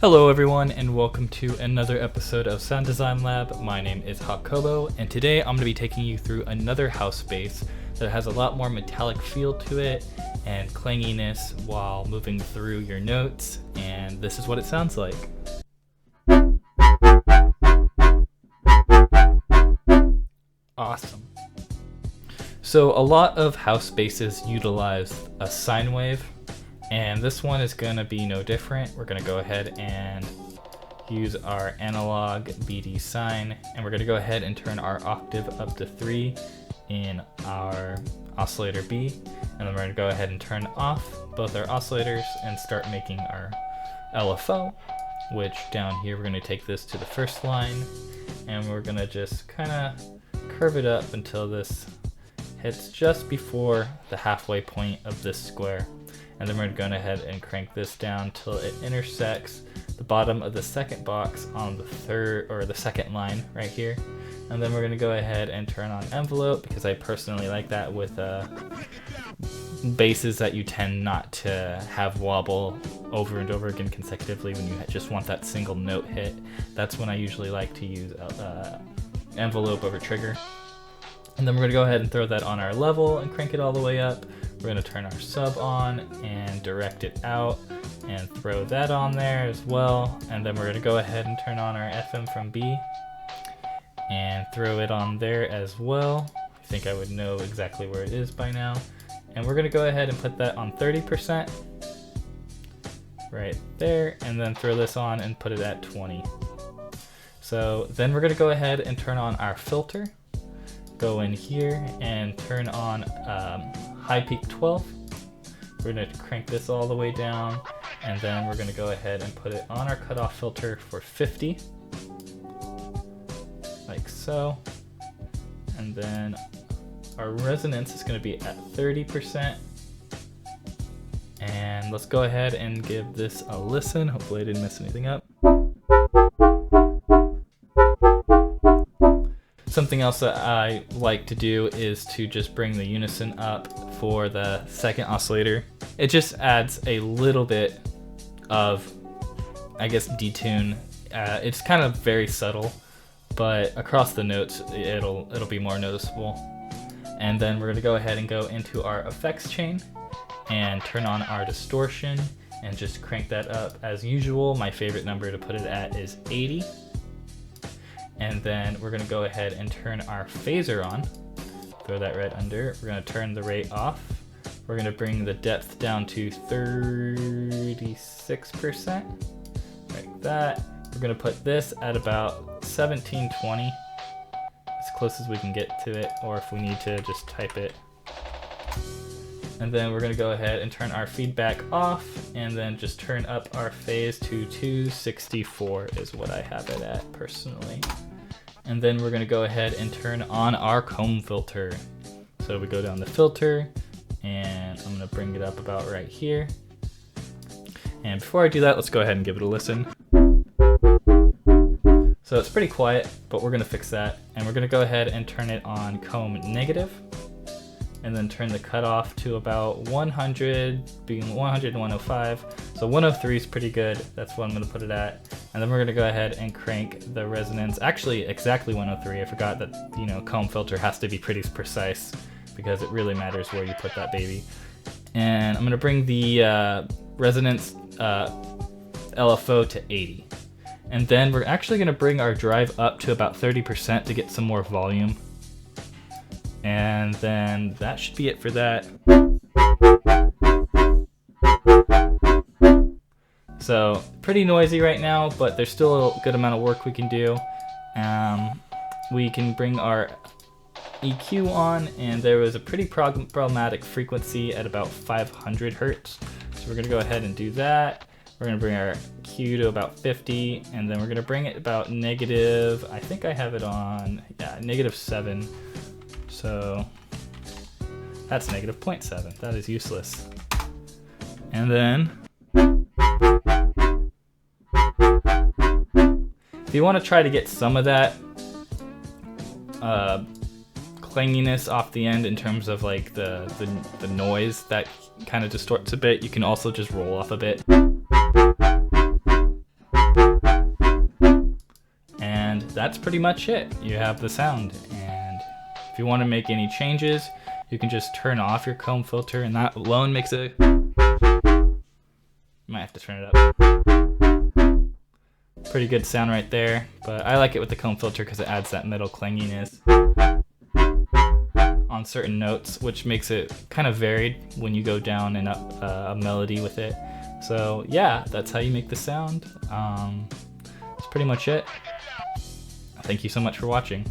Hello everyone and welcome to another episode of Sound Design Lab. My name is Hakobo and today I'm going to be taking you through another house bass that has a lot more metallic feel to it and clanginess while moving through your notes, and this is what it sounds like. Awesome. So a lot of house basses utilize a sine wave, and this one is going to be no different. We're going to go ahead and use our analog BD sine, and we're going to go ahead and turn our octave up to 3 in our oscillator B, and then we're going to go ahead and turn off both our oscillators and start making our LFO, which down here we're going to take this to the first line, and we're going to just kind of curve it up until this hits just before the halfway point of this square. And then we're going to go ahead and crank this down till it intersects the bottom of the second box on the third or the second line right here. And then we're going to go ahead and turn on envelope, because I personally like that with basses that you tend not to have wobble over and over again consecutively when you just want that single note hit. That's when I usually like to use envelope over trigger. And then we're going to go ahead and throw that on our level and crank it all the way up. We're going to turn our sub on and direct it out and throw that on there as well. And then we're going to go ahead and turn on our FM from B and throw it on there as well. I think I would know exactly where it is by now. And we're going to go ahead and put that on 30% right there, and then throw this on and put it at 20. So then we're going to go ahead and turn on our filter. Go in here and turn on high peak 12. We're going to crank this all the way down, and then we're going to go ahead and put it on our cutoff filter for 50, like so. And then our resonance is going to be at 30%. And let's go ahead and give this a listen. Hopefully I didn't mess anything up. Something else that I like to do is to just bring the unison up for the second oscillator. It just adds a little bit of, I guess, detune. It's kind of very subtle, but across the notes it'll be more noticeable. And then we're going to go ahead and go into our effects chain and turn on our distortion and just crank that up as usual. My favorite number to put it at is 80. And then we're going to go ahead and turn our phaser on. Throw that right under. We're going to turn the rate off. We're going to bring the depth down to 36%. Like that. We're going to put this at about 1720. As close as we can get to it, or if we need to just type it. And then we're going to go ahead and turn our feedback off, and then just turn up our phase to 264 is what I have it at personally. And then we're going to go ahead and turn on our comb filter. So we go down the filter, and I'm going to bring it up about right here. And before I do that, let's go ahead and give it a listen. So it's pretty quiet, but we're going to fix that. And we're going to go ahead and turn it on comb negative, and then turn the cutoff to about 100, being 100 and 105. So 103 is pretty good. That's what I'm going to put it at. And then we're going to go ahead and crank the resonance. Actually, exactly 103. I forgot that, comb filter has to be pretty precise because it really matters where you put that baby. And I'm going to bring the resonance LFO to 80. And then we're actually going to bring our drive up to about 30% to get some more volume. And then that should be it for that. So pretty noisy right now, but there's still a good amount of work we can do. We can bring our EQ on, and there was a pretty problematic frequency at about 500 hertz. So we're going to go ahead and do that. We're going to bring our Q to about 50, and then we're going to bring it about negative, I think I have it on, -7. So that's negative 0.7. That is useless. And then if you want to try to get some of that clanginess off the end in terms of like the noise that kind of distorts a bit, you can also just roll off a bit. that's pretty much it. You have the sound, and if you want to make any changes, you can just turn off your comb filter, and that alone makes it. Might have to turn it up. Pretty good sound right there, but I like it with the comb filter because it adds that middle clinginess on certain notes, which makes it kind of varied when you go down and up a melody with it. So yeah, that's how you make the sound. That's pretty much it. Thank you so much for watching.